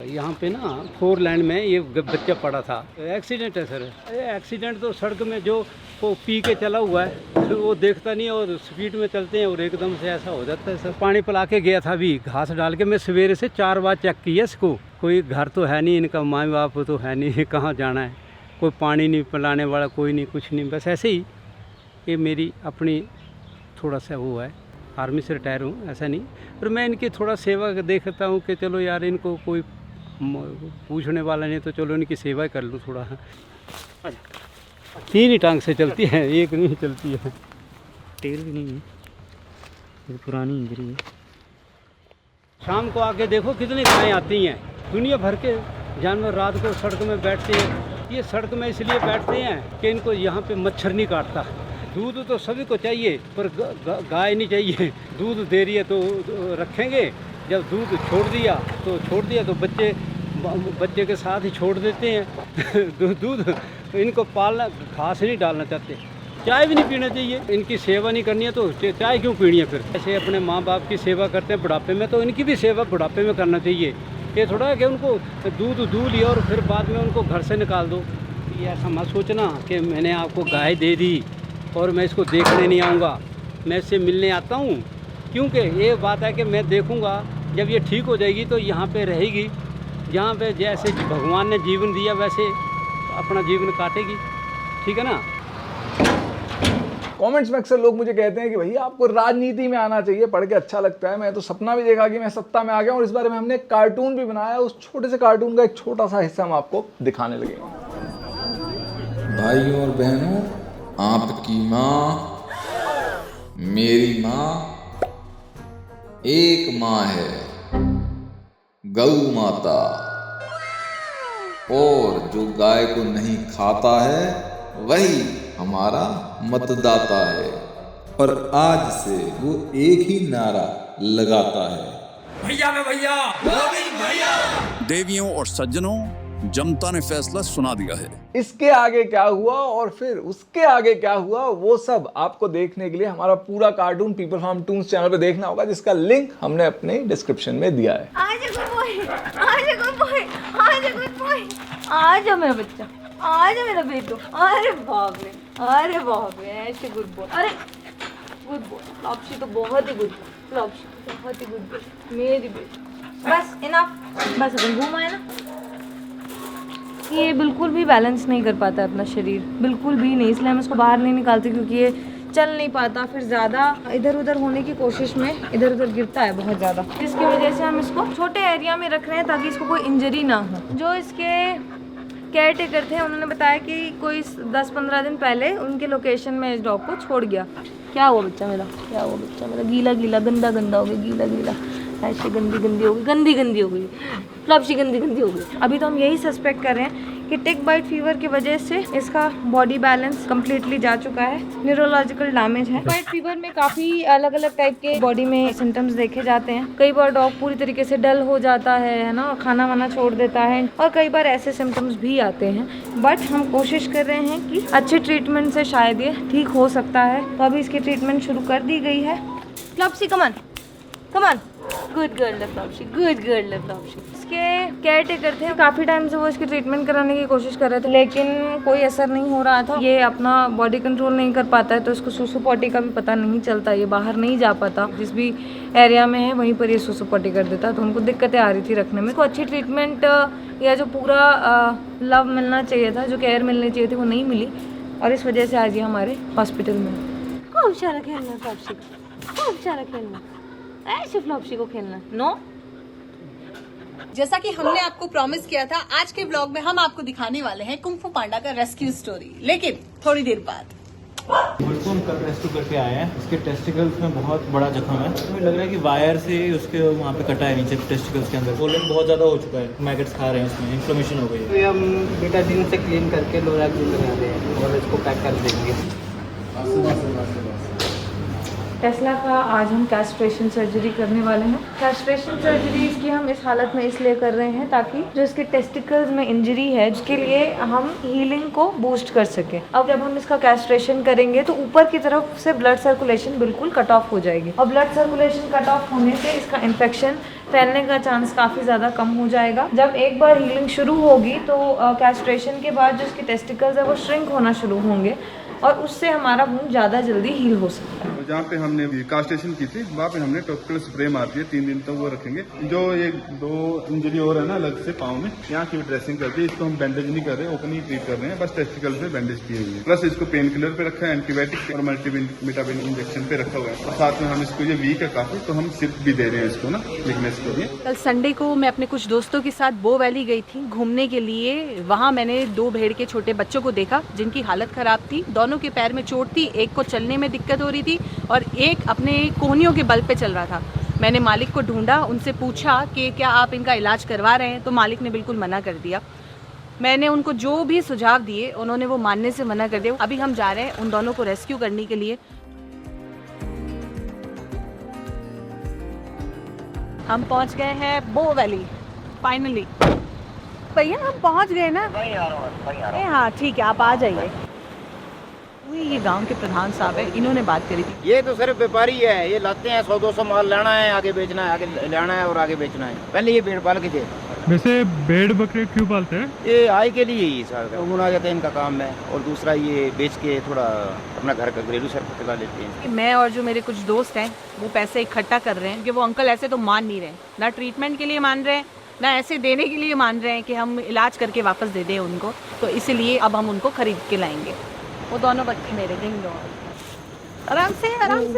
यहाँ पे ना 4 लाइन में ये बच्चा पड़ा था, एक्सीडेंट है सर। एक्सीडेंट तो सड़क में जो वो पी के चला हुआ है तो वो देखता नहीं है और स्पीड में चलते हैं और एकदम से ऐसा हो जाता है सर। पानी पिला के गया था अभी घास डाल के, मैं सवेरे से 4 बार चेक किया इसको। कोई घर तो है नहीं, इनका माँ बाप तो है नहीं, कहाँ जाना है, कोई पानी नहीं पिलाने वाला, कोई नहीं, कुछ नहीं। बस ऐसे ही ये मेरी अपनी थोड़ा सा वो है, आर्मी से रिटायर हूँ ऐसा नहीं, पर मैं इनकी थोड़ा सेवा देखता हूँ कि चलो यार इनको कोई पूछने वाला नहीं तो चलो इनकी सेवा कर लूँ थोड़ा। 3 ही टांग से चलती है, एक नहीं चलती है, टेल भी नहीं है, ये पुरानी इंजरी है। शाम को आके देखो कितनी गायें आती हैं, दुनिया भर के जानवर रात को सड़क में बैठते हैं। ये सड़क में इसलिए बैठते हैं कि इनको यहाँ पे मच्छर नहीं काटता। दूध तो सभी को चाहिए पर गाय नहीं चाहिए। दूध दे रही है तो रखेंगे, जब दूध छोड़ दिया तो बच्चे के साथ ही छोड़ देते हैं। दूध इनको पालना, घास नहीं डालना चाहते, चाय भी नहीं पीना चाहिए। इनकी सेवा नहीं करनी है तो चाय क्यों पीनी है फिर। ऐसे अपने माँ बाप की सेवा करते हैं बुढ़ापे में, तो इनकी भी सेवा बुढ़ापे में करना चाहिए। ये थोड़ा है कि उनको दूध लिया और फिर बाद में उनको घर से निकाल दो। ये ऐसा मत सोचना कि मैंने आपको गाय दे दी और मैं इसको देखने नहीं आऊँगा, मैं इससे मिलने आता हूँ। क्योंकि ये बात है कि मैं देखूँगा जब ये ठीक हो जाएगी तो यहाँ पे रहेगी, जहाँ पे जैसे भगवान ने जीवन दिया वैसे अपना जीवन काटेगी, ठीक है ना। कमेंट्स में अक्सर लोग मुझे कहते हैं कि भैया आपको राजनीति में आना चाहिए, पढ़ के अच्छा लगता है। मैं तो सपना भी देखा कि मैं सत्ता में आ गया, और इस बारे में हमने एक कार्टून भी बनाया। उस छोटे से कार्टून का एक छोटा सा हिस्सा हम आपको दिखाने लगे। भाइयों और बहनों, आपकी माँ मेरी माँ एक माँ है, गौ माता। और जो गाय को नहीं खाता है वही हमारा मतदाता है। और आज से वो एक ही नारा लगाता है, भैया में भैया, भैया। देवियों और सज्जनों, जनता ने फैसला सुना दिया है। इसके आगे क्या हुआ और फिर उसके आगे क्या हुआ, वो सब आपको देखने के लिए हमारा पूरा cartoon people farm toons channel पे देखना होगा, जिसका लिंक हमने अपने डिस्क्रिप्शन में दिया है। आजा मेरा बच्चा, आजा मेरा बेटो। अरे बाप रे, अरे बाप रे, ऐसे गुड बॉय। अरे गुड बॉय, फ्लॉप्सी तो बहुत ही गुड, फ्लॉप्सी तो बहुत ही गुड बॉय मेरी बेटी। बस इनफ, बस अपन घूम आए ना। ये बिल्कुल भी बैलेंस नहीं कर पाता अपना शरीर, बिल्कुल भी नहीं, इसलिए हम इसको बाहर नहीं निकालते, क्योंकि ये चल नहीं पाता, फिर ज़्यादा इधर उधर होने की कोशिश में इधर उधर गिरता है बहुत ज़्यादा, जिसकी वजह से हम इसको छोटे एरिया में रख रहे हैं ताकि इसको कोई इंजरी ना हो। जो इसके केयर टेकर थे उन्होंने बताया कि कोई 10-15 दिन पहले उनके लोकेशन में इस डॉग को छोड़ गया। क्या हुआ बच्चा मेरा, क्या हुआ बच्चा मेरा, गीला गीला गंदा गंदा हो गया, गीला गीला ऐसे गंदी गंदी हो गई, गंदी गंदी हो गई, फ्लॉप्सी गंदी गंदी हो गई। अभी तो हम यही सस्पेक्ट कर रहे हैं कि टिक बाइट फीवर की वजह से इसका बॉडी बैलेंस कम्प्लीटली जा चुका है, न्यूरोलॉजिकल डैमेज है। बाइट फीवर में काफ़ी अलग अलग टाइप के बॉडी में सिम्टम्स देखे जाते हैं। कई बार डॉग पूरी तरीके से डल हो जाता है ना, खाना वाना छोड़ देता है, और कई बार ऐसे सिम्टम्स भी आते हैं। बट हम कोशिश कर रहे हैं कि अच्छे ट्रीटमेंट से शायद ये ठीक हो सकता है, तो अभी इसकी ट्रीटमेंट शुरू कर दी गई है। फ्लॉप्सी कमन कमन, गुड गर्ल फ्लॉप्सी, गुड गर्ल फ्लॉप्सी। इसके केयर टेकर थे, काफ़ी टाइम से वो इसकी ट्रीटमेंट कराने की कोशिश कर रहे थे, लेकिन कोई असर नहीं हो रहा था। ये अपना बॉडी कंट्रोल नहीं कर पाता है, तो इसको सुसु पॉटी का भी पता नहीं चलता, ये बाहर नहीं जा पाता। जिस भी एरिया में है वहीं पर ये सुसु पॉटी कर देता, तो उनको दिक्कतें आ रही थी रखने में। इसको अच्छी ट्रीटमेंट या जो पूरा लव मिलना चाहिए था, जो केयर मिलनी चाहिए थी, वो नहीं मिली, और इस वजह से आज ये हमारे हॉस्पिटल में। खूब सारा खेलना फ्लॉप्सी, खूब सारा खेलना, ऐसे फ्लॉप्सी को खेलना नो। जैसा कि हमने आपको प्रॉमिस किया था, आज के ब्लॉग में हम आपको दिखाने वाले हैं कुंग फू पांडा का रेस्क्यू स्टोरी, लेकिन थोड़ी देर बाद। बिल्कुल हम कल रेस्क्यू करके आए हैं। उसके टेस्टिकल्स में बहुत बड़ा जख्म है, हमें लग रहा है कि वायर से उसके वहाँ पे कटा है नीचे टेस्टिकल्स के अंदर। पोलन बहुत ज़्यादा हो चुका है, मैगेट्स खा रहे हैं, उसमें इन्फ्लेमेशन हो गई है। हम बेटाडीन से क्लीन करके लोराक्टिन लगा रहे हैं और इसको पैक कर देंगे। टेस्ला का आज हम कैस्ट्रेशन सर्जरी करने वाले हैं। कैस्ट्रेशन सर्जरी इसकी हम इस हालत में इसलिए कर रहे हैं ताकि जो इसके टेस्टिकल्स में इंजरी है उसके लिए हम हीलिंग को बूस्ट कर सकें। अब जब हम इसका कैस्ट्रेशन करेंगे तो ऊपर की तरफ से ब्लड सर्कुलेशन बिल्कुल कट ऑफ हो जाएगी और ब्लड सर्कुलेशन कट ऑफ होने से इसका इन्फेक्शन फैलने का चांस काफ़ी ज़्यादा कम हो जाएगा। जब एक बार हीलिंग शुरू होगी तो कैस्ट्रेशन के बाद जो इसके टेस्टिकल्स है वो श्रिंक होना शुरू होंगे और उससे हमारा वुंड ज़्यादा जल्दी हील हो सकता है। जहाँ पे हमने कास्टेशन की थी वहाँ पे हमने टॉपिकल स्प्रे मार दिए, 3 दिन तक वो रखेंगे। जो ये 2 इंजरी और है ना अलग से पाँव में, यहाँ की ड्रेसिंग करके इसको हम बैंडेज नहीं कर रहे, ओपन ही ट्रीट कर रहे हैं, बस टेस्टिकल पे बैंडेज किए हुए हैं। प्लस इसको पेन किलर पे रखा है, एंटीबायोटिक और मल्टीविटामिन इंजेक्शन पे रखा हुआ है और साथ में हम इसको ये वीक है काफी तो हम सिर्फ भी दे रहे हैं इसको ना वीकनेस के लिए। कल संडे को मैं अपने कुछ दोस्तों के साथ बो वैली गई थी घूमने के लिए। वहाँ मैंने 2 भेड़ के छोटे बच्चों को देखा जिनकी हालत खराब थी। दोनों के पैर में चोट थी, एक को चलने में दिक्कत हो रही थी और एक अपने कोहनियों के बल पे चल रहा था। मैंने मालिक को ढूंढा, उनसे पूछा कि क्या आप इनका इलाज करवा रहे हैं, तो मालिक ने बिल्कुल मना कर दिया। मैंने उनको जो भी सुझाव दिए उन्होंने वो मानने से मना कर दिया। अभी हम जा रहे हैं उन दोनों को रेस्क्यू करने के लिए। हम पहुंच गए हैं बो वैली फाइनली। भैया हम पहुंच गए ना? हाँ ठीक है, आप आ जाइए। ये गांव के प्रधान साहब है, इन्होंने बात करी थी। ये तो सिर्फ व्यापारी है, ये लाते हैं 100-200 माल लेना है, आगे बेचना है, आगे लेना है और आगे बेचना है। पहले ये भेड़ पाल के थे। वैसे भेड़ बकरे क्यों पालते हैं? ये आय के लिए ही सर मुना जाता है इनका काम है, और दूसरा ये बेच के थोड़ा अपना घर का घरेलू सर चला लेते हैं। मैं और जो मेरे कुछ दोस्त हैं वो पैसे इकट्ठा कर रहे हैं क्योंकि वो अंकल ऐसे तो मान नहीं रहे, ना ट्रीटमेंट के लिए मान रहे हैं ना ऐसे देने के लिए मान रहे हैं कि हम इलाज करके वापस दे दें उनको। तो इसीलिए अब हम उनको खरीद के लाएंगे। वो दोनों बच्चे मेरे देंगे। आराम से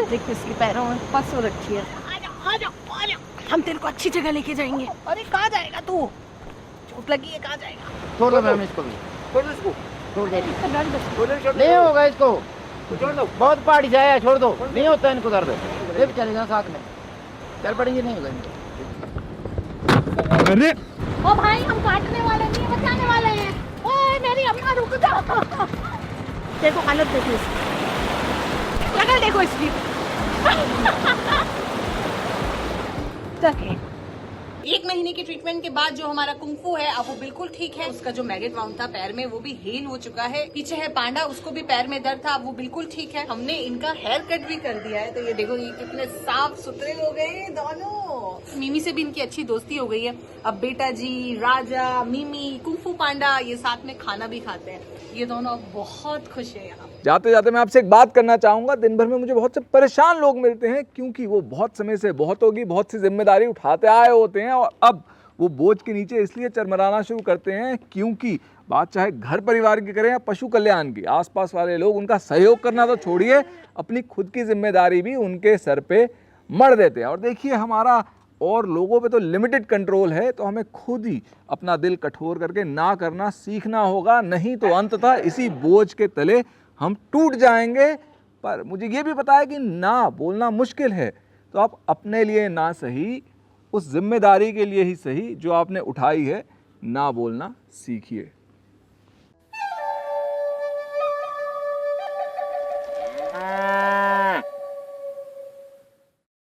देखो इसके पैरों में फंस रखी है। आ जा। हम तेरे को अच्छी जगह लेके जाएंगे। अरे कहाँ जाएगा तू? चोट लगी है, कहाँ जाएगा? छोड़ दो मैम इसको भी, छोड़ दो इसको, छोड़ दे। नहीं होगा इसको, छोड़ दो। बहुत पहाड़ी जाया, छोड़ दो, नहीं होता इनको दर्द। ये भी चलेगा साथ में, चल पड़ेंगे, नहीं होगा इनको। अरे ओ भाई हम काटने वाले नहीं, बचाने वाले हैं। ओए मेरी अम्मा रुक जा। देखो हालत देखो इसकी, शक्ल देखो इसकी। एक महीने की ट्रीटमेंट के बाद जो हमारा कुंफू है अब वो बिल्कुल ठीक है। उसका जो मैगेट वाउंड था पैर में वो भी हील हो चुका है। पीछे है पांडा, उसको भी पैर में दर्द था, अब वो बिल्कुल ठीक है। हमने इनका हेयर कट भी कर दिया है, तो ये देखो ये कितने साफ सुथरे हो गए दोनों। मिमी से भी इनकी अच्छी दोस्ती हो गई है। अब बेटा जी, राजा, मिमी, कुंफू पांडा ये साथ में खाना भी खाते हैं। ये दोनों बहुत खुश है यहाँ। जाते जाते मैं आपसे एक बात करना चाहूँगा। दिन भर में मुझे बहुत से परेशान लोग मिलते हैं क्योंकि वो बहुत समय से बहुत सी जिम्मेदारी उठाते आए होते हैं और अब वो बोझ के नीचे इसलिए चरमराना शुरू करते हैं क्योंकि बात चाहे घर परिवार की करें या पशु कल्याण की, आसपास वाले लोग उनका सहयोग करना तो छोड़िए, अपनी खुद की जिम्मेदारी भी उनके सर पे मढ़ देते हैं। और देखिए हमारा और लोगों पे तो लिमिटेड कंट्रोल है, तो हमें खुद ही अपना दिल कठोर करके ना करना सीखना होगा, नहीं तो अंततः इसी बोझ के तले हम टूट जाएंगे। पर मुझे ये भी पता है कि ना बोलना मुश्किल है, तो आप अपने लिए ना सही, उस जिम्मेदारी के लिए ही सही जो आपने उठाई है, ना बोलना सीखिए।